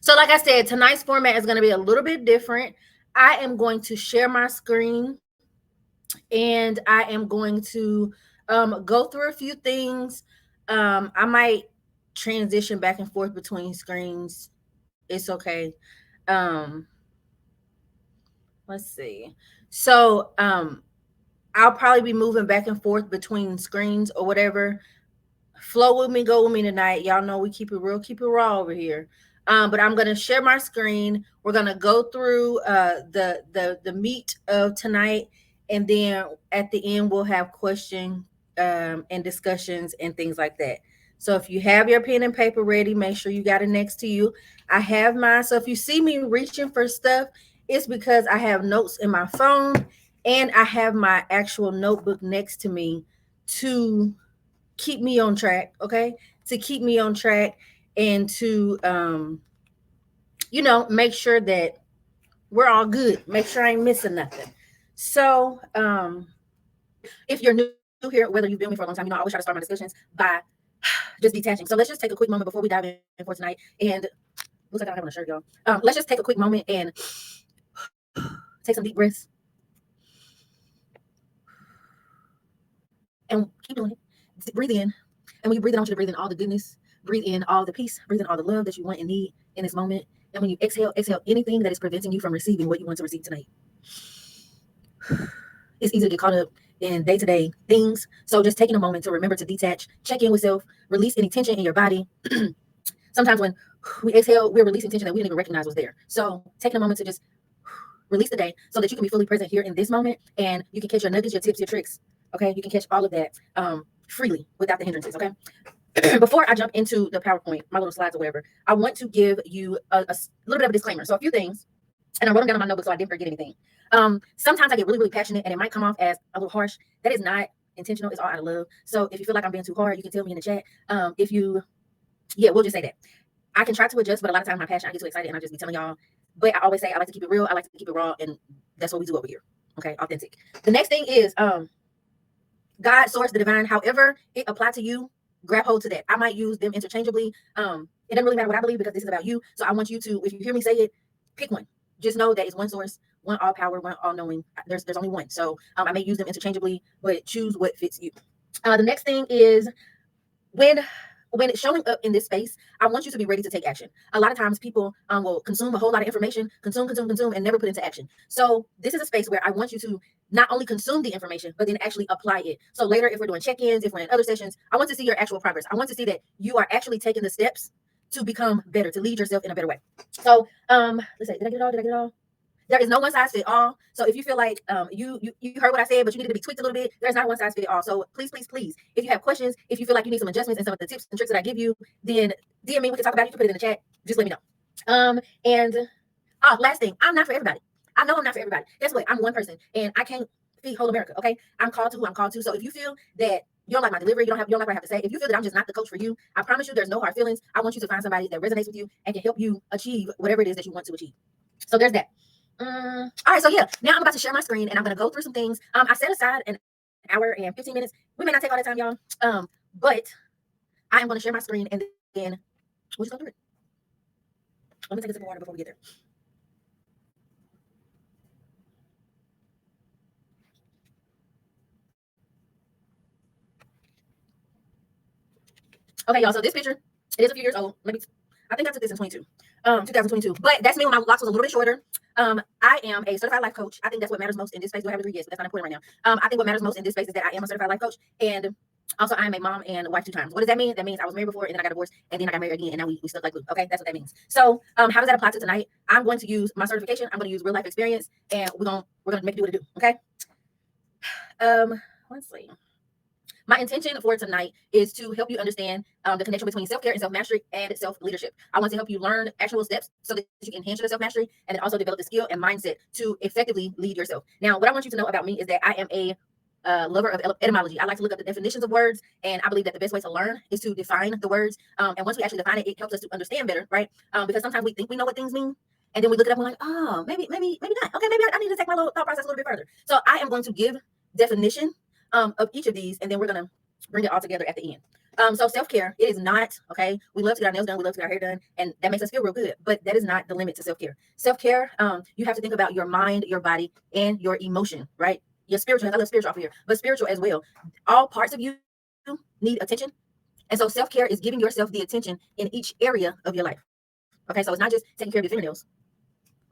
So, like I said, tonight's format is going to be a little bit different. I am going to share my screen and I am going to go through a few things. I might transition back and forth between screens. It's okay. Um, let's see. So, I'll probably be moving back and forth between screens or whatever. Flow with me, go with me tonight. Y'all know we keep it real, keep it raw over here. But I'm gonna share my screen. We're gonna go through the meat of tonight, and then at the end we'll have questions and discussions and things like that. So if you have your pen and paper ready, make sure you got it next to you. I have mine. So if you see me reaching for stuff, it's because I have notes in my phone and I have my actual notebook next to me to keep me on track, okay? To keep me on track and to make sure that we're all good. Make sure I ain't missing nothing. So, if you're new here, whether you've been with me for a long time, I always try to start my discussions by just detaching. So let's just take a quick moment before we dive in for tonight. And looks like I don't have on a shirt, y'all. Let's just take a quick moment and take some deep breaths and keep doing it. Breathe in. And when you breathe in, I want you to breathe in all the goodness, breathe in all the peace, breathe in all the love that you want and need in this moment. And when you exhale, exhale anything that is preventing you from receiving what you want to receive tonight. It's easy to get caught up in day-to-day things. So just taking a moment to remember to detach, check in with self, release any tension in your body. Sometimes when we exhale, we're releasing tension that we didn't even recognize was there. So taking a moment to just release the day so that you can be fully present here in this moment and you can catch your nuggets, your tips, your tricks. Okay, you can catch all of that freely without the hindrances. Okay. Before I jump into the PowerPoint, my little slides or whatever, I want to give you a little bit of a disclaimer. So a few things, and I wrote them down in my notebook so I didn't forget anything. Sometimes I get really, really passionate and it might come off as a little harsh. That is not intentional. It's all out of love. So if you feel like I'm being too hard, you can tell me in the chat. We'll just say that. I can try to adjust, but a lot of times my passion, I get too excited and I just be telling y'all. But I always say I like to keep it real. I like to keep it raw, and that's what we do over here. Okay, authentic. The next thing is God, source, the divine. However it apply to you, grab hold to that. I might use them interchangeably. It doesn't really matter what I believe because this is about you. So I want you to, if you hear me say it, pick one. Just know that it's one source, one all power, one all knowing. There's only one. So I may use them interchangeably, but choose what fits you. The next thing is when it's showing up in this space, I want you to be ready to take action. A lot of times people will consume a whole lot of information, consume, and never put into action. So this is a space where I want you to not only consume the information, but then actually apply it. So later, if we're doing check-ins, if we're in other sessions, I want to see your actual progress. I want to see that you are actually taking the steps to become better, to lead yourself in a better way. So let's say, did I get it all? Did I get it all? There is no one size fit all. So if you feel like you heard what I said, but you need to be tweaked a little bit, there's not one size fit all. So please, please, please, if you have questions, if you feel like you need some adjustments and some of the tips and tricks that I give you, then DM me. We can talk about it. You can put it in the chat. Just let me know. And last thing, I'm not for everybody. I know I'm not for everybody. Guess what? I'm one person, and I can't feed whole America. Okay, I'm called to who I'm called to. So if you feel that you don't like my delivery, you don't like what I have to say. If you feel that I'm just not the coach for you, I promise you, there's no hard feelings. I want you to find somebody that resonates with you and can help you achieve whatever it is that you want to achieve. So there's that. All right, so yeah, now I'm about to share my screen and I'm going to go through some things. I set aside an hour and 15 minutes. We may not take all that time, y'all. But I am going to share my screen and then we'll just go through it. Let me take a sip of water before we get there. Okay, y'all. So this picture, it is a few years old. I think I took this in 2022. But that's me when my locks was a little bit shorter. I am a certified life coach. I think that's what matters most in this space. Do I have a degree? Yes, but that's not important right now. I think what matters most in this space is that I am a certified life coach, and also I am a mom and wife 2 times. What does that mean? That means I was married before, and then I got divorced, and then I got married again, and now we stuck like glue. Okay, that's what that means. So, how does that apply to tonight? I'm going to use my certification. I'm going to use real life experience, and we're gonna make it do what it do. Okay. Let's see. My intention for tonight is to help you understand the connection between self-care and self-mastery and self-leadership. I want to help you learn actual steps so that you can enhance your self-mastery and then also develop the skill and mindset to effectively lead yourself. Now, what I want you to know about me is that I am a lover of etymology. I like to look up the definitions of words, and I believe that the best way to learn is to define the words. And once we actually define it, it helps us to understand better, right? Because sometimes we think we know what things mean, and then we look it up and we're like, oh, maybe not. Okay, maybe I need to take my little thought process a little bit further. So I am going to give definition of each of these, and then we're going to bring it all together at the end. So self-care, it is not okay. We love to get our nails done, we love to get our hair done, and that makes us feel real good. But that is not the limit to self-care. Self-care, you have to think about your mind, your body, and your emotion, right? Your spiritual. I love spiritual off here, but spiritual as well. All parts of you need attention, and so self-care is giving yourself the attention in each area of your life. Okay, so it's not just taking care of your fingernails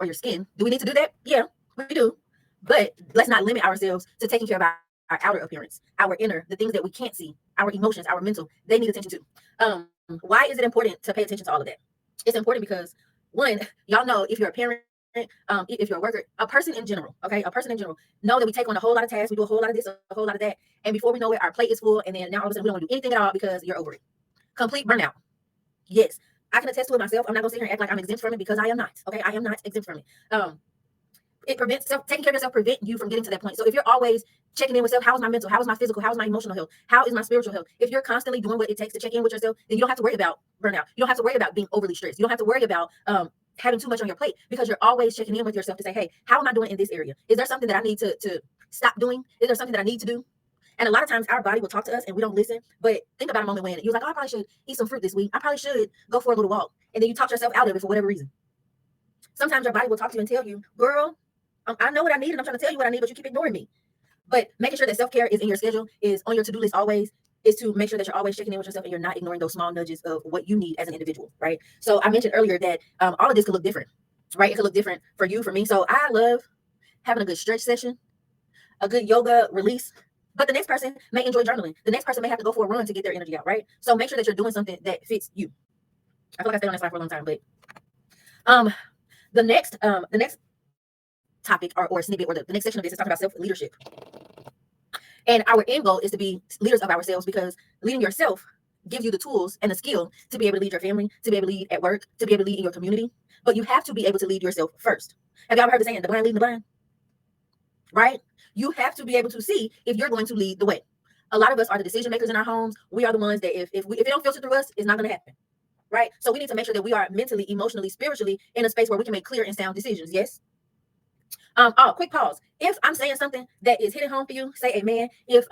or your skin. Do we need to do that? Yeah, we do. But let's not limit ourselves to taking care of our outer appearance, our inner, the things that we can't see, our emotions, our mental. They need attention too. Why is it important to pay attention to all of that? It's important because one, y'all know if you're a parent, if you're a worker, a person in general, okay, a person in general, know that we take on a whole lot of tasks, we do a whole lot of this, a whole lot of that, and before we know it, our plate is full, and then now all of a sudden we don't want to do anything at all because you're over it. Complete burnout. Yes, I can attest to it myself. I'm not gonna sit here and act like I'm exempt from it because I am not. Okay, I am not exempt from it. It prevents taking care of yourself prevent you from getting to that point. So if you're always checking in with self, how is my mental, how is my physical, how is my emotional health, how is my spiritual health? If you're constantly doing what it takes to check in with yourself, then you don't have to worry about burnout. You don't have to worry about being overly stressed. You don't have to worry about having too much on your plate because you're always checking in with yourself to say, hey, how am I doing in this area? Is there something that I need to stop doing? Is there something that I need to do? And a lot of times our body will talk to us and we don't listen. But think about a moment when you was like, oh, I probably should eat some fruit this week. I probably should go for a little walk. And then you talk yourself out of it for whatever reason. Sometimes your body will talk to you and tell you, girl, I know what I need and I'm trying to tell you what I need, but you keep ignoring me. But making sure that self-care is in your schedule, is on your to-do list always, is to make sure that you're always checking in with yourself and you're not ignoring those small nudges of what you need as an individual, right? So I mentioned earlier that all of this could look different, right? It could look different for you, for me. So I love having a good stretch session, a good yoga release. But the next person may enjoy journaling. The next person may have to go for a run to get their energy out, right? So make sure that you're doing something that fits you. I feel like I stayed on this slide for a long time, but the next topic or snippet or the next section of this is talking about self-leadership. And our end goal is to be leaders of ourselves because leading yourself gives you the tools and the skill to be able to lead your family, to be able to lead at work, to be able to lead in your community. But you have to be able to lead yourself first. Have y'all ever heard the saying, the blind leading the blind? Right? You have to be able to see if you're going to lead the way. A lot of us are the decision makers in our homes. We are the ones that if it don't filter through us, it's not going to happen. Right? So we need to make sure that we are mentally, emotionally, spiritually in a space where we can make clear and sound decisions. Yes? Quick pause. If I'm saying something that is hitting home for you, say amen. If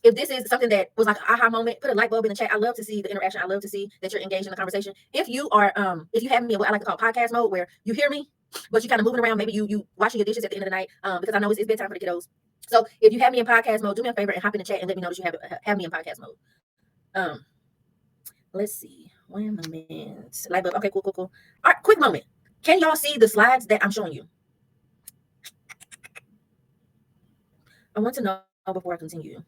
this is something that was like an aha moment, put a light bulb in the chat. I love to see the interaction. I love to see that you're engaged in the conversation. If you are, if you have me in what I like to call podcast mode, where you hear me, but you kind of moving around, maybe you washing your dishes at the end of the night, because I know it's bedtime for the kiddos. So if you have me in podcast mode, do me a favor and hop in the chat and let me know that you have me in podcast mode. Let's see. 1 moment. Light bulb. Okay, cool. All right, quick moment. Can y'all see the slides that I'm showing you? I want to know before I continue.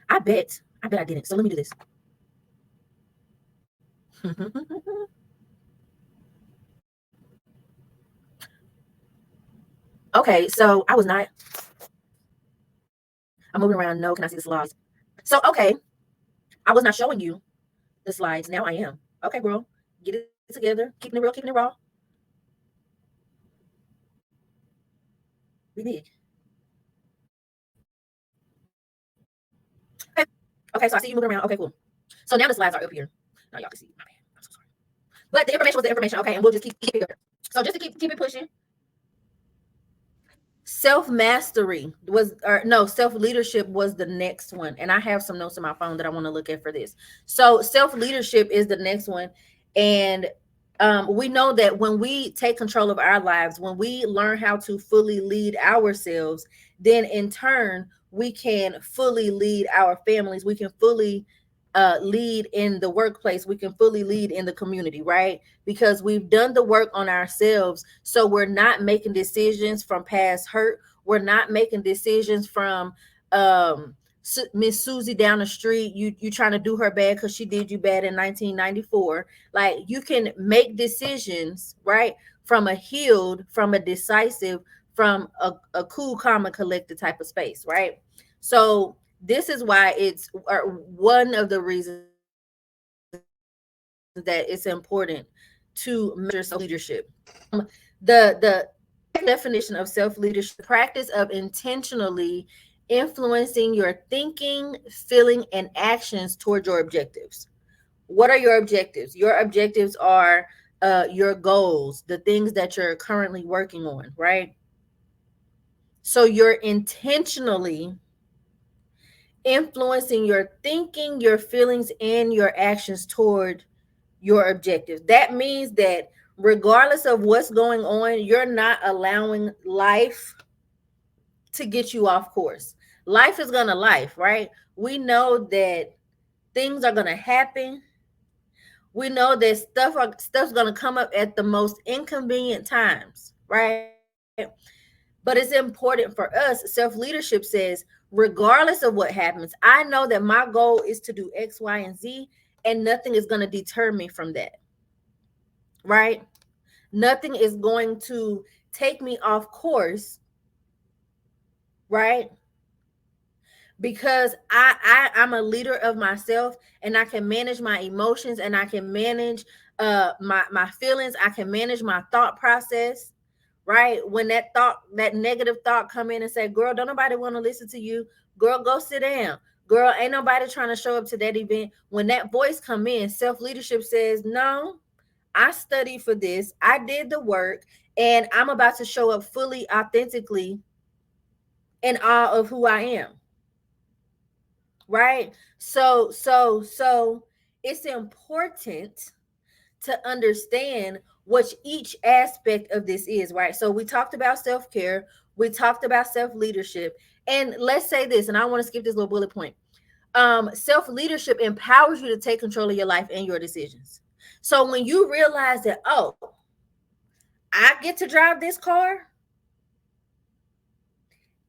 I bet I didn't. So let me do this. Okay, so I was not. I'm moving around. No, can I see the slides? So, okay, I was not showing you the slides. Now I am. Okay, girl, get it together. Keeping it real, keeping it raw. Be big. Okay, so I see you moving around. Okay, cool. So now the slides are up here. Now y'all can see. My bad. I'm so sorry. But the information was the information. Okay, and we'll just keep it up. So just to keep it pushing. Self-mastery was, or no, self-leadership was the next one. And I have some notes on my phone that I want to look at for this. So self-leadership is the next one. And we know that when we take control of our lives, when we learn how to fully lead ourselves, then in turn, we can fully lead our families. We can fully lead in the workplace. We can fully lead in the community, right? Because we've done the work on ourselves. So we're not making decisions from past hurt. We're not making decisions from Miss Susie down the street. You trying to do her bad because she did you bad in 1994. Like, you can make decisions, right, from a healed, from a decisive, from a cool, calm, and collected type of space, right? So this is why it's one of the reasons that it's important to measure self-leadership. The definition of self-leadership: practice of intentionally influencing your thinking, feeling, and actions toward your objectives. What are your objectives? Your objectives are your goals, the things that you're currently working on, right? So you're intentionally influencing your thinking, your feelings, and your actions toward your objectives. That means that regardless of what's going on, you're not allowing life to get you off course. Life is gonna life, right? We know that things are gonna happen. We know that stuff's gonna come up at the most inconvenient times, right? But it's important for us. Self-leadership says, regardless of what happens, I know that my goal is to do X, Y, and Z, and nothing is gonna deter me from that, right? Nothing is going to take me off course, right? Because I'm a leader of myself, and I can manage my emotions, and I can manage my feelings. I can manage my thought process, right? When that negative thought come in and say, girl, don't nobody want to listen to you. Girl, go sit down. Girl, ain't nobody trying to show up to that event. When that voice come in, self-leadership says, no, I studied for this. I did the work, and I'm about to show up fully, authentically in all of who I am. Right? So it's important to understand what each aspect of this is, right? So we talked about self-care, we talked about self-leadership, and let's say this, and I want to skip this little bullet point. Self-leadership empowers you to take control of your life and your decisions. So when you realize that, oh, I get to drive this car,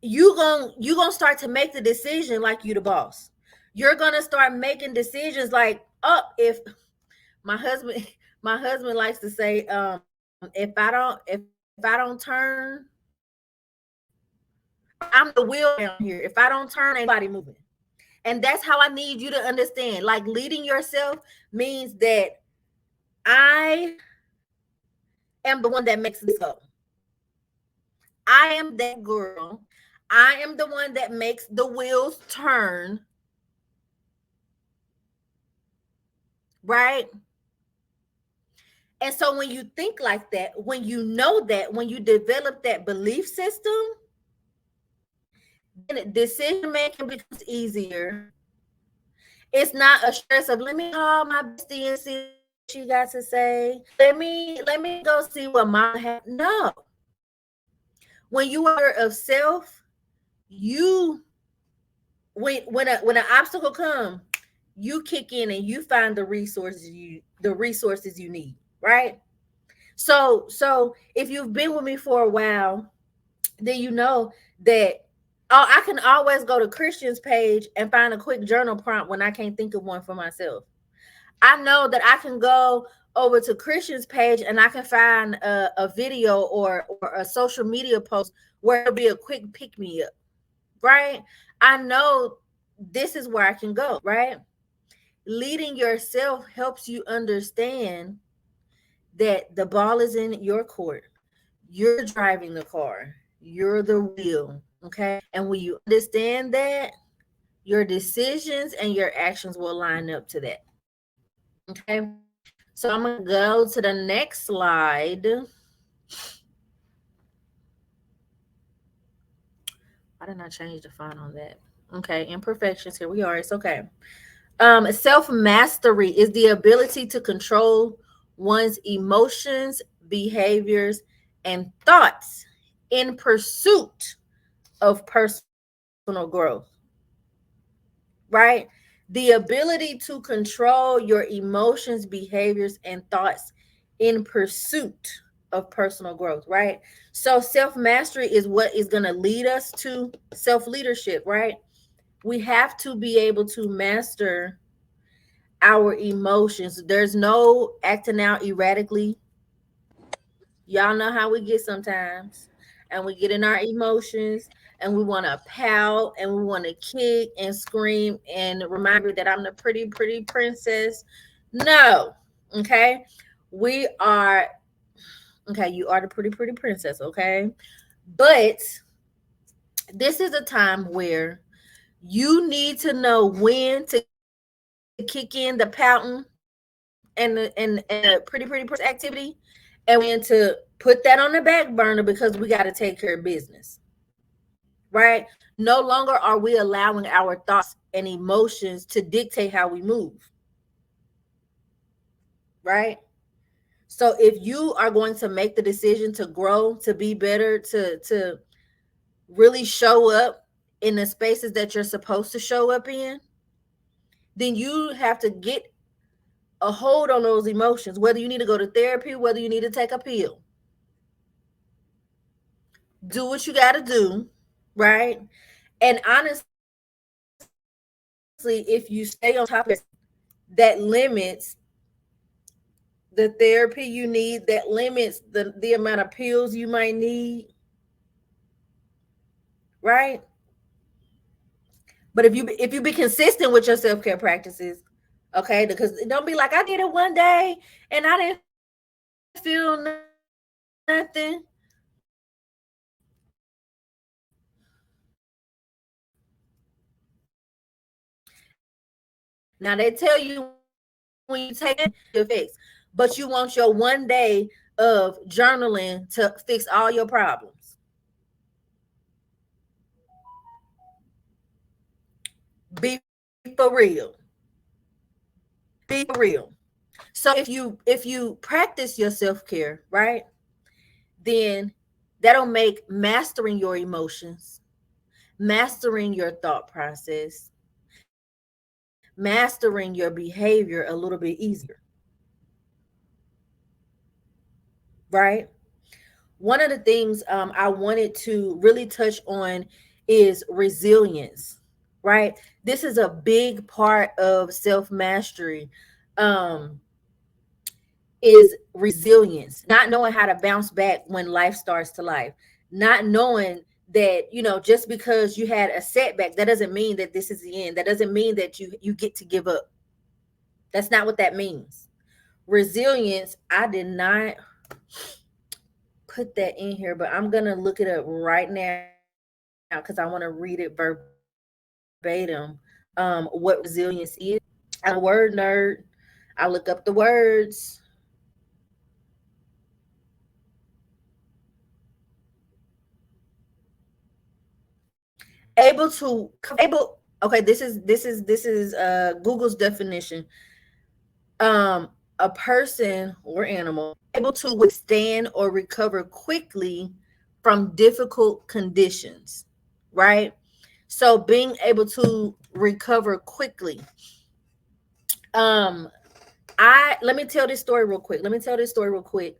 you gonna start to make the decision like you the boss. You're gonna start making decisions like, oh, if my husband my husband likes to say, if I don't turn, I'm the wheel down here. If I don't turn, ain't nobody moving. And that's how I need you to understand. Like, leading yourself means that I am the one that makes this go. I am that girl. I am the one that makes the wheels turn, right? And so when you think like that, when you know that, when you develop that belief system, then decision making becomes easier. It's not a stress of, let me call my bestie and see what she got to say. Let me go see what mama had. No. When you are of self, you when an obstacle comes, you kick in and you find the resources you need, right? So if you've been with me for a while, then you know that, oh, I can always go to Christian's page and find a quick journal prompt when I can't think of one for myself. I know that I can go over to Christian's page and I can find a video or a social media post where it'll be a quick pick me up, right? I know this is where I can go, right? Leading yourself helps you understand that the ball is in your court. You're driving the car. You're the wheel. Okay. And when you understand that, your decisions and your actions will line up to that. Okay. So I'm going to go to the next slide. Why didn't I change the font on that? Okay. Imperfections. Here we are. It's okay. Self-mastery is the ability to control one's emotions, behaviors, and thoughts in pursuit of personal growth, right? The ability to control your emotions, behaviors, and thoughts in pursuit of personal growth, right? So self-mastery is what is going to lead us to self-leadership, right? We have to be able to master our emotions. There's no acting out erratically. Y'all know how we get sometimes, and we get in our emotions and we want to pout and we want to kick and scream and remind me that I'm the pretty, pretty princess. No. Okay. We are, okay, you are the pretty, pretty princess. Okay. But this is a time where you need to know when to kick in the pouting and pretty activity, and when to put that on the back burner because we got to take care of business. right? No longer are we allowing our thoughts and emotions to dictate how we move, right? So if you are going to make the decision to grow, to be better, to really show up in the spaces that you're supposed to show up in, then you have to get a hold on those emotions, whether you need to go to therapy, whether you need to take a pill. Do what you got to do, right? And honestly, if you stay on top of it, that limits the therapy you need, that limits the amount of pills you might need, right? But if you be consistent with your self-care practices, okay, because don't be like, I did it one day and I didn't feel nothing. Now they tell you when you take it to fix, but you want your one day of journaling to fix all your problems. Be for real. Be for real. So if you practice your self-care, right, then that'll make mastering your emotions, mastering your thought process, mastering your behavior a little bit easier, right? One of the things I wanted to really touch on is resilience, right? This is a big part of self mastery. Um, is resilience, not knowing how to bounce back when life starts to life, not knowing that, just because you had a setback, that doesn't mean that this is the end. That doesn't mean that you get to give up. That's not what that means. Resilience, I did not put that in here, but I'm gonna look it up right now because I want to read it verbatim. What resilience is. I'm a word nerd. I look up the words. Able. Okay, this is Google's definition. A person or animal able to withstand or recover quickly from difficult conditions, right? So being able to recover quickly. Um, I let me tell this story real quick. Let me tell this story real quick.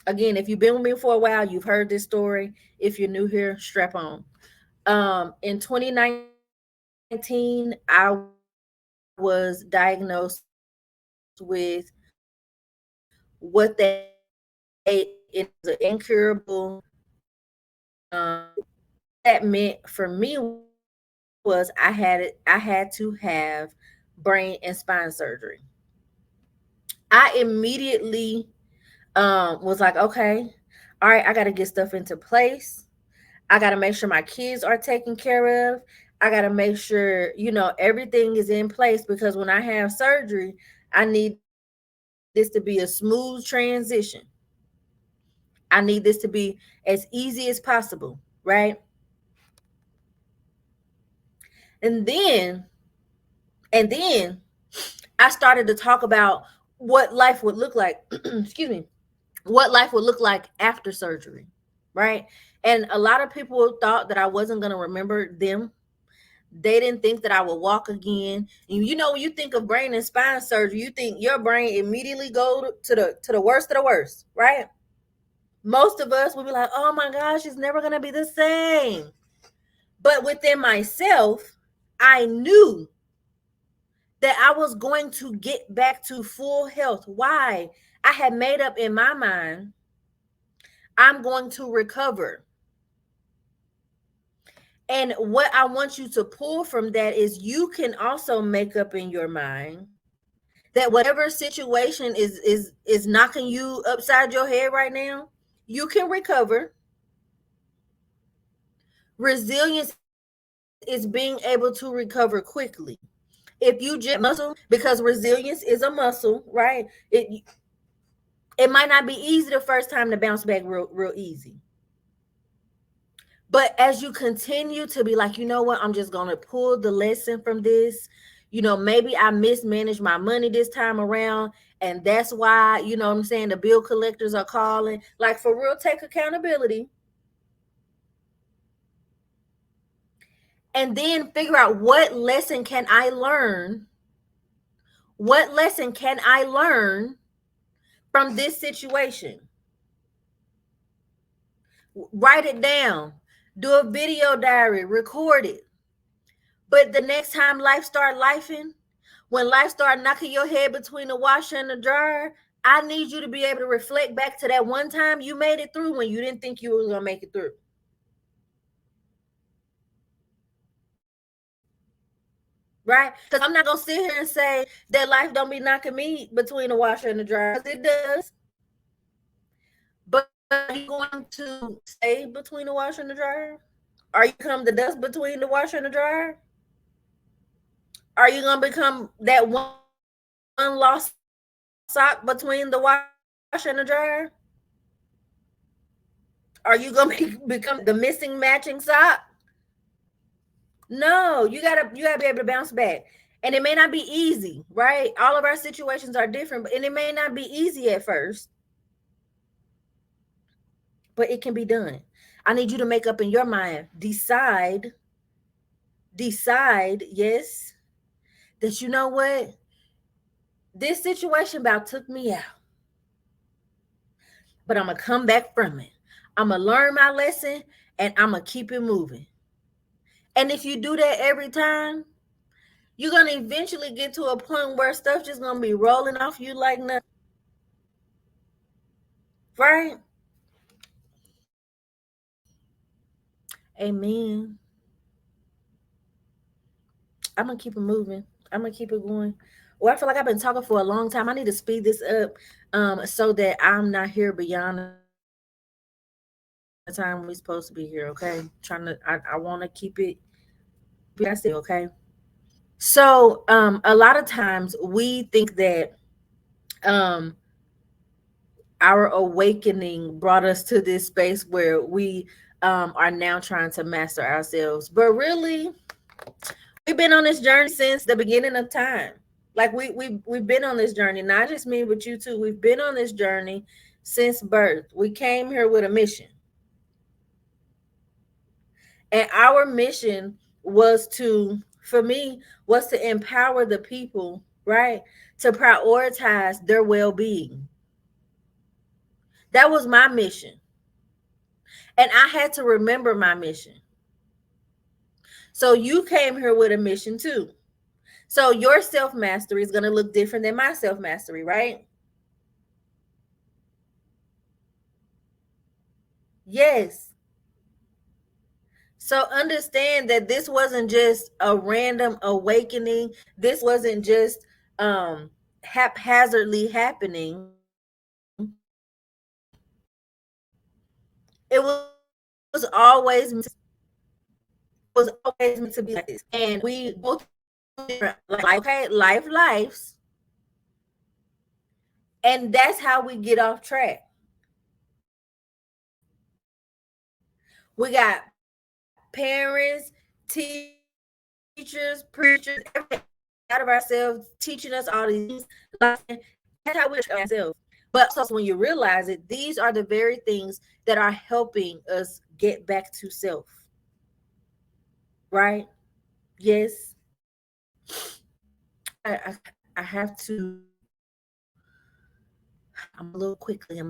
Again, if you've been with me for a while, you've heard this story. If you're new here, strap on. In 2019, I was diagnosed with what they is an incurable. Um, that meant for me was I had to have brain and spine surgery. I immediately was like, okay, all right, I got to get stuff into place. I got to make sure my kids are taken care of. I got to make sure, everything is in place because when I have surgery, I need this to be a smooth transition. I need this to be as easy as possible, right? And then, and then I started to talk about what life would look like. Excuse me, what life would look like after surgery, right? And a lot of people thought that I wasn't going to remember them. They didn't think that I would walk again. And when you think of brain and spine surgery, you think your brain immediately go to the worst of the worst, right? Most of us will be like, "Oh my gosh, it's never going to be the same." But within myself, I knew that I was going to get back to full health. Why? I had made up in my mind, I'm going to recover. And what I want you to pull from that is you can also make up in your mind that whatever situation is knocking you upside your head right now, you can recover. Resilience is being able to recover quickly. If you just muscle, because resilience is a muscle, right? It might not be easy the first time to bounce back real easy. But as you continue to be like, you know what, I'm just going to pull the lesson from this. Maybe I mismanaged my money this time around. And that's why, what I'm saying, the bill collectors are calling. Like, for real, take accountability. And then figure out, what lesson can I learn? What lesson can I learn from this situation? Write it down. Do a video diary. Record it. But the next time life start lifing, when life start knocking your head between the washer and the dryer, I need you to be able to reflect back to that one time you made it through when you didn't think you were going to make it through. Right? Because I'm not going to sit here and say that life don't be knocking me between the washer and the dryer. It does. But are you going to stay between the washer and the dryer? Are you become the dust between the washer and the dryer? Are you going to become that one lost sock between the washer and the dryer? Are you going to become the missing matching sock? No, you gotta be able to bounce back. And it may not be easy, right? All of our situations are different, and it may not be easy at first, but it can be done. I need you to make up in your mind, decide, yes, that you know what? This situation about took me out, but I'm going to come back from it. I'm going to learn my lesson, and I'm going to keep it moving. And if you do that every time, you're going to eventually get to a point where stuff just going to be rolling off you like nothing. Right? Amen. I'm going to keep it moving. I'm going to keep it going. Well, I feel like I've been talking for a long time. I need to speed this up so that I'm not here beyond the time we're supposed to be here, okay? I want to keep it, okay? So a lot of times we think that our awakening brought us to this space where we are now trying to master ourselves. But really, we've been on this journey since the beginning of time. Like we've been on this journey, not just me, but you too. We've been on this journey since birth. We came here with a mission. And our mission was for me, was to empower the people, right? To prioritize their well-being. That was my mission. And I had to remember my mission. So you came here with a mission too. So your self-mastery is going to look different than my self-mastery, right? Yes. So understand that this wasn't just a random awakening. This wasn't just haphazardly happening. It was always meant to be like this. And we both lives. And that's how we get off track. We got parents, teachers, preachers, everything out of ourselves, teaching us all these things. That's how we ourselves. But also, when you realize it, these are the very things that are helping us get back to self. Right? Yes. I have to. I'm gonna move quickly.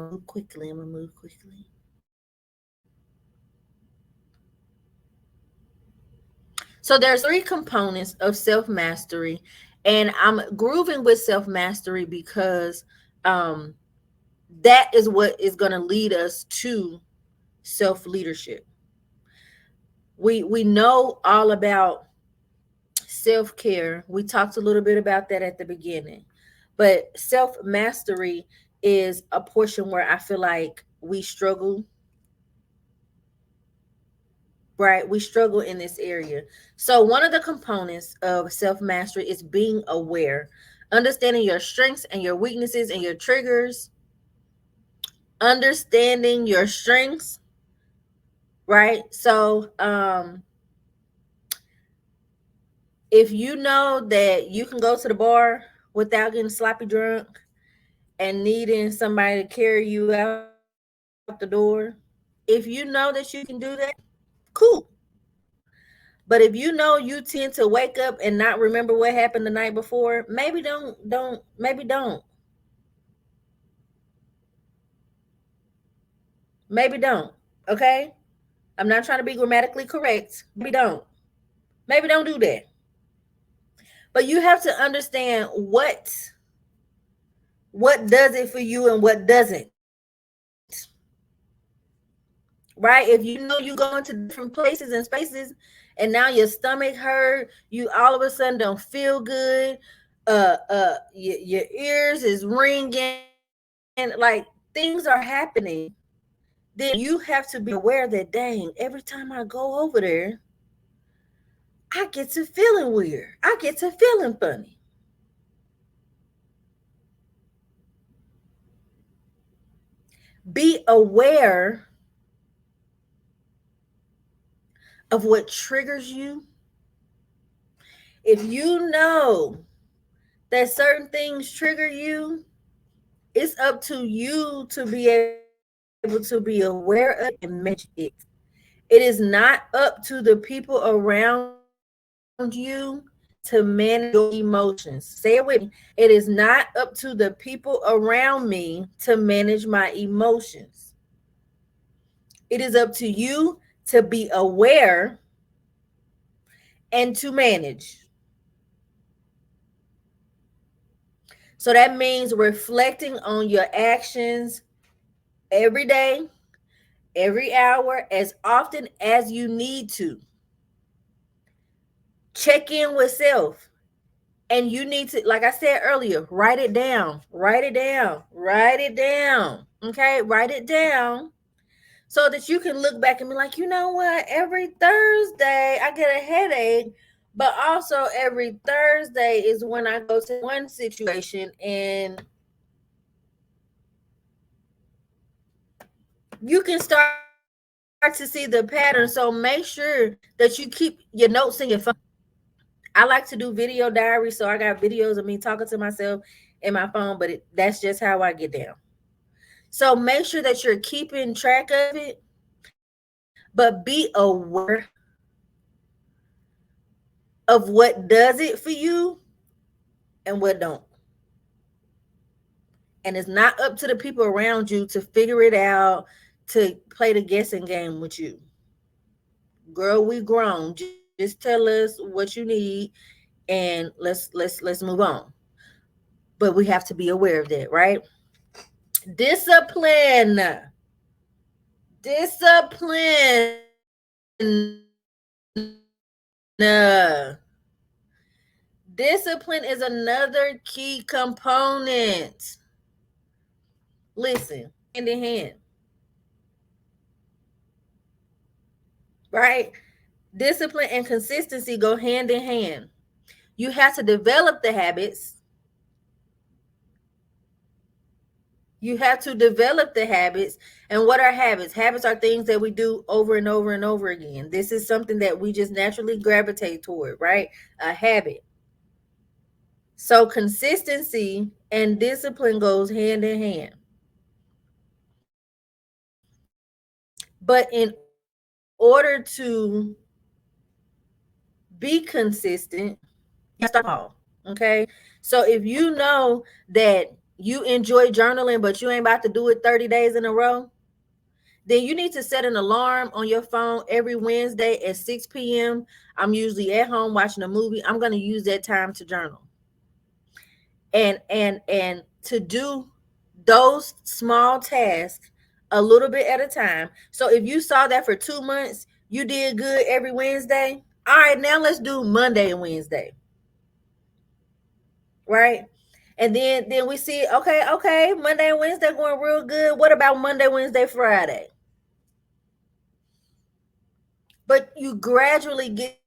So there's 3 components of self-mastery, and I'm grooving with self-mastery because that is what is going to lead us to self-leadership. We know all about self-care. We talked a little bit about that at the beginning. But self-mastery is a portion where I feel like we struggle. Right? We struggle in this area. So one of the components of self-mastery is being aware, understanding your strengths and your weaknesses and your triggers, understanding your strengths right? So if you know that you can go to the bar without getting sloppy drunk and needing somebody to carry you out the door, if you know that you can do that, cool. But if you know you tend to wake up and not remember what happened the night before, maybe don't. Okay? I'm not trying to be grammatically correct. Maybe don't. Maybe don't do that. But you have to understand what does it for you and what doesn't. Right? If you know you go into different places and spaces and now your stomach hurt, you all of a sudden don't feel good, your ears is ringing, like things are happening, then you have to be aware that dang, every time I go over there, I get to feeling weird. I get to feeling funny. Be aware of what triggers you. If you know that certain things trigger you, it's up to you to be able to be aware of it and manage it. It is not up to the people around you to manage your emotions. Say it with me. It is not up to the people around me to manage my emotions. It is up to you to be aware and to manage. So that means reflecting on your actions every day, every hour, as often as you need to. Check in with self. And you need to, like I said earlier, write it down, write it down, write it down. Okay, write it down so that you can look back and be like, you know what? Every Thursday I get a headache, but also every Thursday is when I go to one situation and you can start to see the pattern. So make sure that you keep your notes in your phone. I like to do video diary, so I got videos of me talking to myself in my phone, but that's just how I get down. So make sure that you're keeping track of it, but be aware of what does it for you and what don't. And it's not up to the people around you to figure it out, to play the guessing game with you. Girl, we grown. Just tell us what you need and let's move on. But we have to be aware of that, right? Discipline. Discipline. Discipline is another key component. Listen, hand in hand, right? Discipline and consistency go hand in hand. You have to develop the habits. You have to develop the habits. And what are habits? Habits are things that we do over and over and over again. This is something that we just naturally gravitate toward, right? A habit. So consistency and discipline goes hand in hand. But in order to be consistent, you have to start small. Okay. So if you know that you enjoy journaling, but you ain't about to do it 30 days in a row, then you need to set an alarm on your phone every Wednesday at 6 p.m. I'm usually at home watching a movie. I'm going to use that time to journal and to do those small tasks a little bit at a time. So if you saw that for 2 months, you did good every Wednesday. All right, now let's do Monday and Wednesday, right? And then we see, okay, Monday and Wednesday going real good. What about Monday, Wednesday, Friday? But you gradually get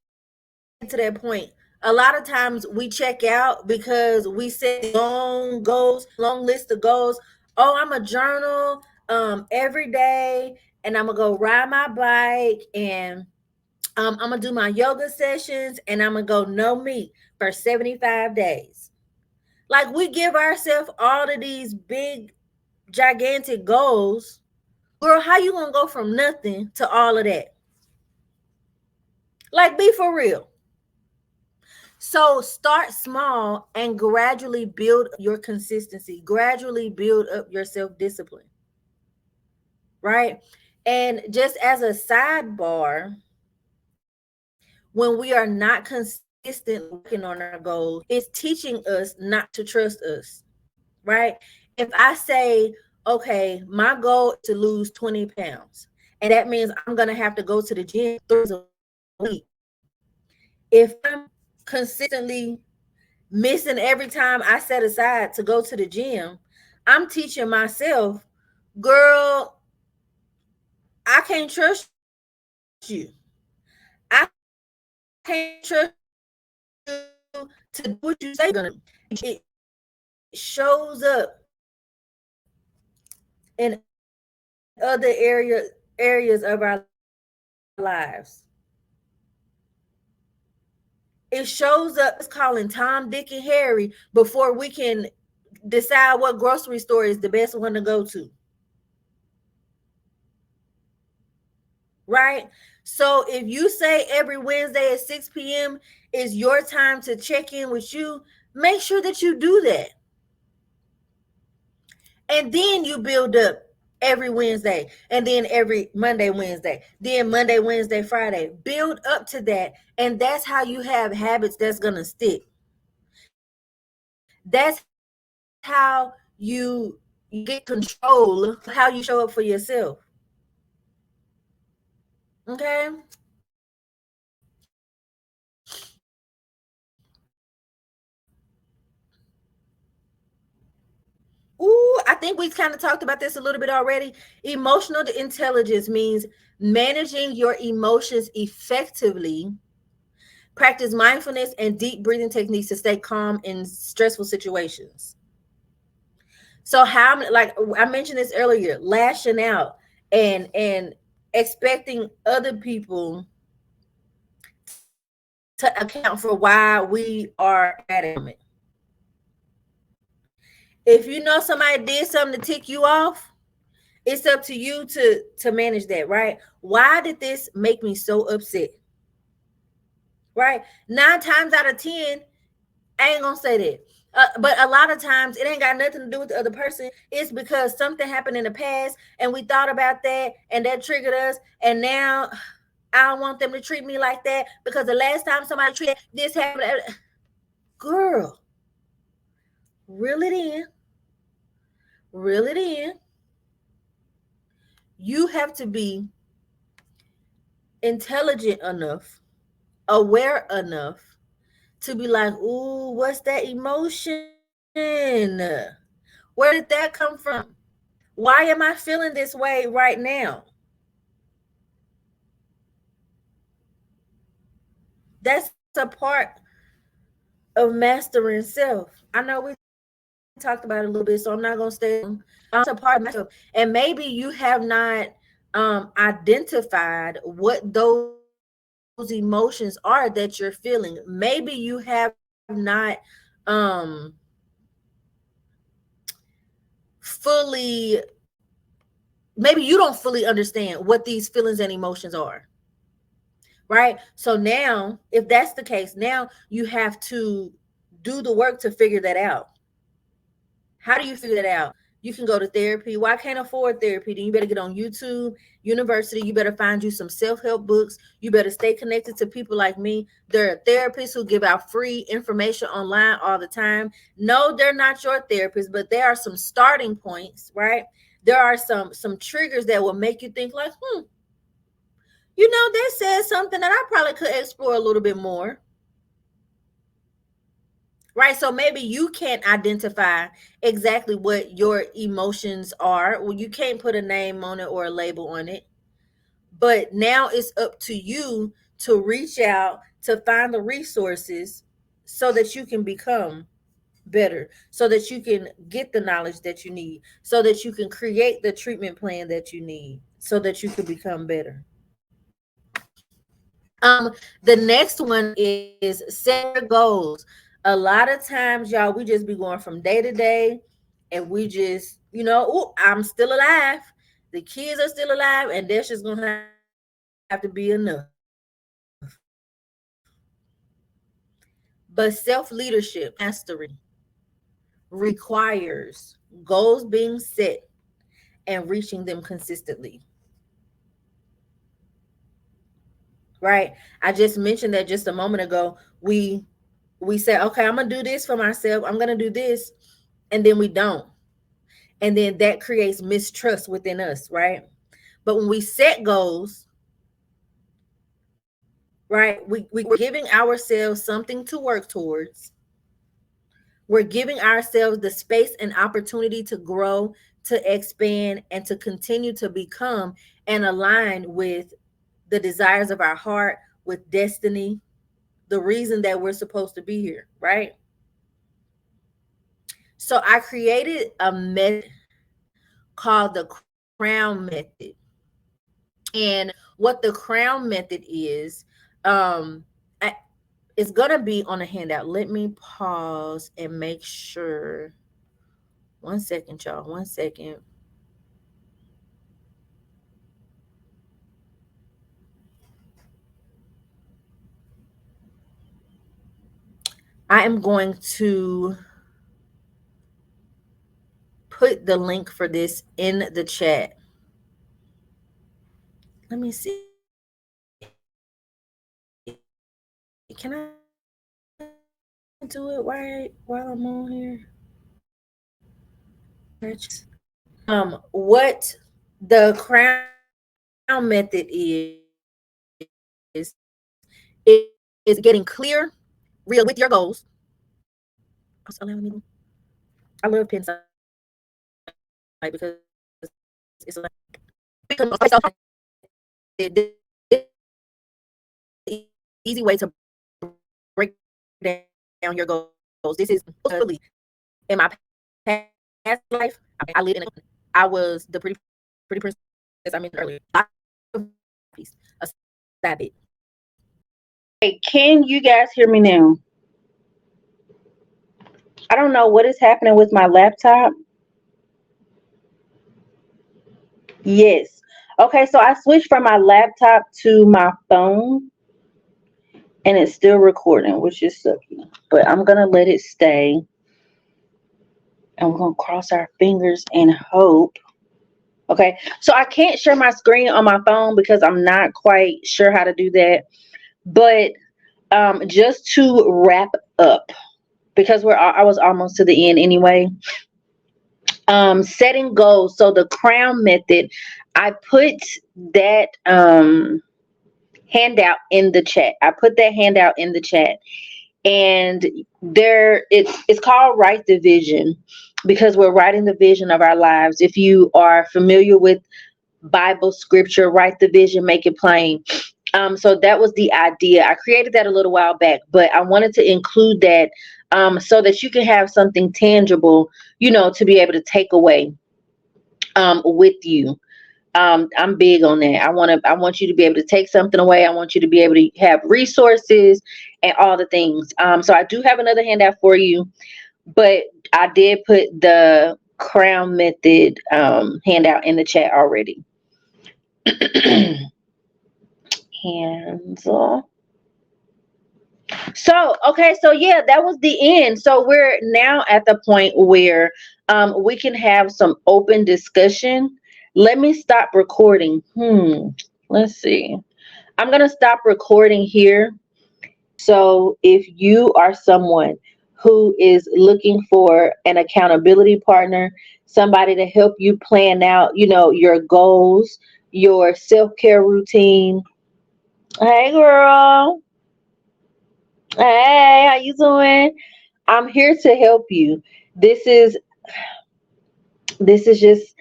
to that point. A lot of times we check out because we set long goals, long list of goals. Oh, I'm a journal every day and I'm gonna go ride my bike, and I'm gonna do my yoga sessions, and I'm gonna go no meat for 75 days. Like, we give ourselves all of these big, gigantic goals. Girl, how you gonna go from nothing to all of that? Like, be for real. So start small and gradually build your consistency, gradually build up your self-discipline, right? And just as a sidebar, when we are not consistent working on our goals, it's teaching us not to trust us, right? If I say, okay, my goal is to lose 20 pounds, and that means I'm going to have to go to the gym 3 days a week. If I'm consistently missing every time I set aside to go to the gym, I'm teaching myself, girl, I can't trust you. I can't trust you to do what you say you're gonna do. It shows up in other areas of our lives. It shows up. It's calling Tom, Dick, and Harry before we can decide what grocery store is the best one to go to. Right? So if you say every Wednesday at 6 p.m. is your time to check in with you, make sure that you do that. And then you build up every Wednesday, and then every Monday, Wednesday, then Monday, Wednesday, Friday. Build up to that. And that's how you have habits that's going to stick. That's how you get control of how you show up for yourself. Okay? Ooh, I think we kind of talked about this a little bit already. Emotional intelligence means managing your emotions effectively. Practice mindfulness and deep breathing techniques to stay calm in stressful situations. So how, like I mentioned this earlier, lashing out and expecting other people to account for why we are at it. If you know somebody did something to tick you off, it's up to you to manage that, right? Why did this make me so upset? Right? 9 times out of 10, I ain't gonna say that. But a lot of times it ain't got nothing to do with the other person. It's because something happened in the past and we thought about that and that triggered us. And now I don't want them to treat me like that because the last time somebody treated this happened. Girl, reel it in, reel it in. You have to be intelligent enough, aware enough to be like, ooh, what's that emotion? Where did that come from? Why am I feeling this way right now? That's a part of mastering self. I know we talked about it a little bit, so I'm not gonna stay. It's a part of myself, and maybe you have not identified what those emotions are that you're feeling. Maybe you have not fully. Maybe you don't fully understand what these feelings and emotions are. Right? So now, if that's the case, now you have to do the work to figure that out. How do you figure that out? You can go to therapy. Why can't afford therapy? Then you better get on YouTube University. You better find you some self-help books. You better stay connected to people like me. There are therapists who give out free information online all the time. No, they're not your therapist, but there are some starting points, right? There are some triggers that will make you think like, that says something that I probably could explore a little bit more. Right. So maybe you can't identify exactly what your emotions are. Well, you can't put a name on it or a label on it. But now it's up to you to reach out to find the resources so that you can become better, so that you can get the knowledge that you need, so that you can create the treatment plan that you need, so that you could become better? The next one is set your goals. A lot of times, y'all, we just be going from day to day, and we just, oh, I'm still alive. The kids are still alive, and that's just gonna have to be enough. But self-leadership and mastery requires goals being set and reaching them consistently. Right? I just mentioned that just a moment ago. We say, okay, I'm gonna do this for myself. I'm gonna do this, and then we don't, and then that creates mistrust within us, right? But when we set goals, right, we're giving ourselves something to work towards. We're giving ourselves the space and opportunity to grow, to expand, and to continue to become and align with the desires of our heart, with destiny, the reason that we're supposed to be here, right? So I created a method called the crown method. And what the crown method is, um, I, it's gonna be on a handout. Let me pause and make sure. 1 second, y'all. 1 second. I am going to put the link for this in the chat. Let me see. Can I do it while I'm on here? What the crown method is getting clear, real with your goals. Also allowing me to. I love Pensight because it's like because this is an easy way to break down your goals. This is fully in my past life. I lived in I was the pretty princess I mentioned earlier. A Sabbath. Hey, can you guys hear me now? I don't know what is happening with my laptop. Yes. Okay, so I switched from my laptop to my phone and it's still recording, which is sucky. But I'm gonna let it stay and we're gonna cross our fingers and hope. Okay, so I can't share my screen on my phone because I'm not quite sure how to do that. But just to wrap up, because I was almost to the end anyway. Setting goals. So the crown method, I put that handout in the chat. I put that handout in the chat, and it's called Write the Vision because we're writing the vision of our lives. If you are familiar with Bible scripture, write the vision, make it plain. So that was the idea. I created that a little while back, but I wanted to include that so that you can have something tangible, to be able to take away with you. I'm big on that. I want you to be able to take something away. I want you to be able to have resources and all the things. So I do have another handout for you, but I did put the crown method handout in the chat already. Hands off. So, okay, so yeah, that was the end. So we're now at the point where we can have some open discussion. Let me stop recording. Let's see. I'm going to stop recording here. So if you are someone who is looking for an accountability partner, somebody to help you plan out, your goals, your self-care routine. Hey girl. Hey, how you doing? I'm here to help you. This is this is just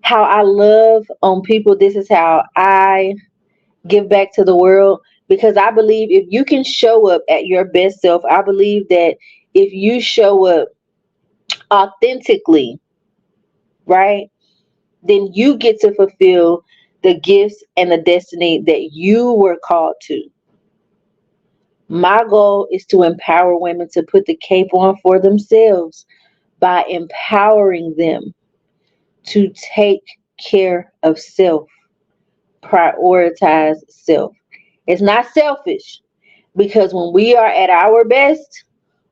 how I love on people. This is how I give back to the world because I believe if you can show up at your best self, I believe that if you show up authentically, right, then you get to fulfill the gifts and the destiny that you were called to. My goal is to empower women to put the cape on for themselves by empowering them to take care of self, prioritize self. It's not selfish, because when we are at our best,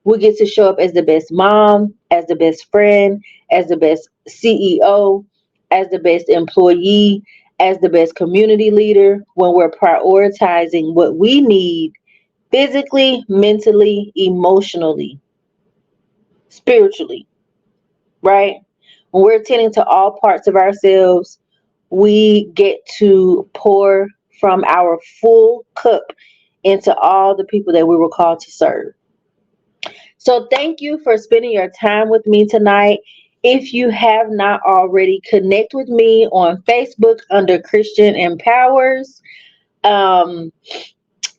we get to show up as the best mom, as the best friend, as the best CEO, as the best employee, as the best community leader, when we're prioritizing what we need physically, mentally, emotionally, spiritually, right? When we're attending to all parts of ourselves, we get to pour from our full cup into all the people that we were called to serve. So thank you for spending your time with me tonight. If you have not already, connect with me on Facebook under Christian Empowers. Um,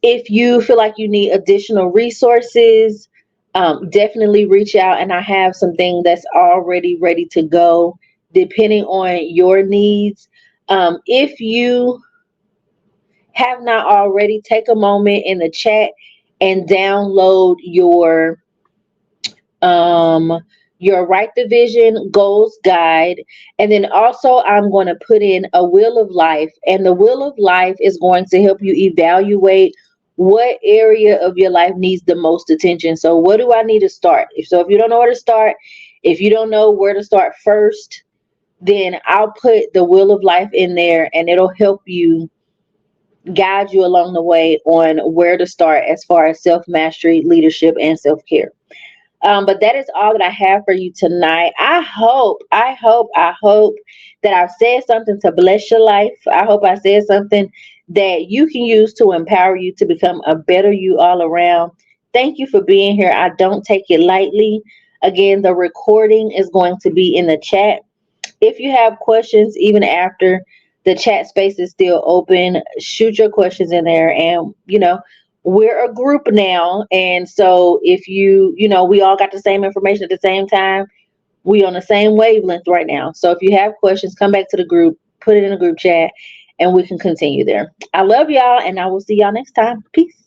if you feel like you need additional resources, definitely reach out, and I have something that's already ready to go depending on your needs. If you have not already, take a moment in the chat and download um your Right the Vision goals guide. And then also I'm going to put in a wheel of life, and the wheel of life is going to help you evaluate what area of your life needs the most attention. So what do I need to start? If you don't know where to start, if you don't know where to start first, then I'll put the wheel of life in there, and it'll help you, guide you along the way on where to start as far as self-mastery, leadership, and self-care. But that is all that I have for you tonight. I hope that I've said something to bless your life. I hope I said something that you can use to empower you to become a better you all around. Thank you for being here. I don't take it lightly. Again, the recording is going to be in the chat. If you have questions, even after the chat space is still open, shoot your questions in there. And, we're a group now. And so if we all got the same information at the same time, we on the same wavelength right now. So if you have questions, come back to the group, put it in a group chat, and we can continue there. I love y'all, and I will see y'all next time. Peace.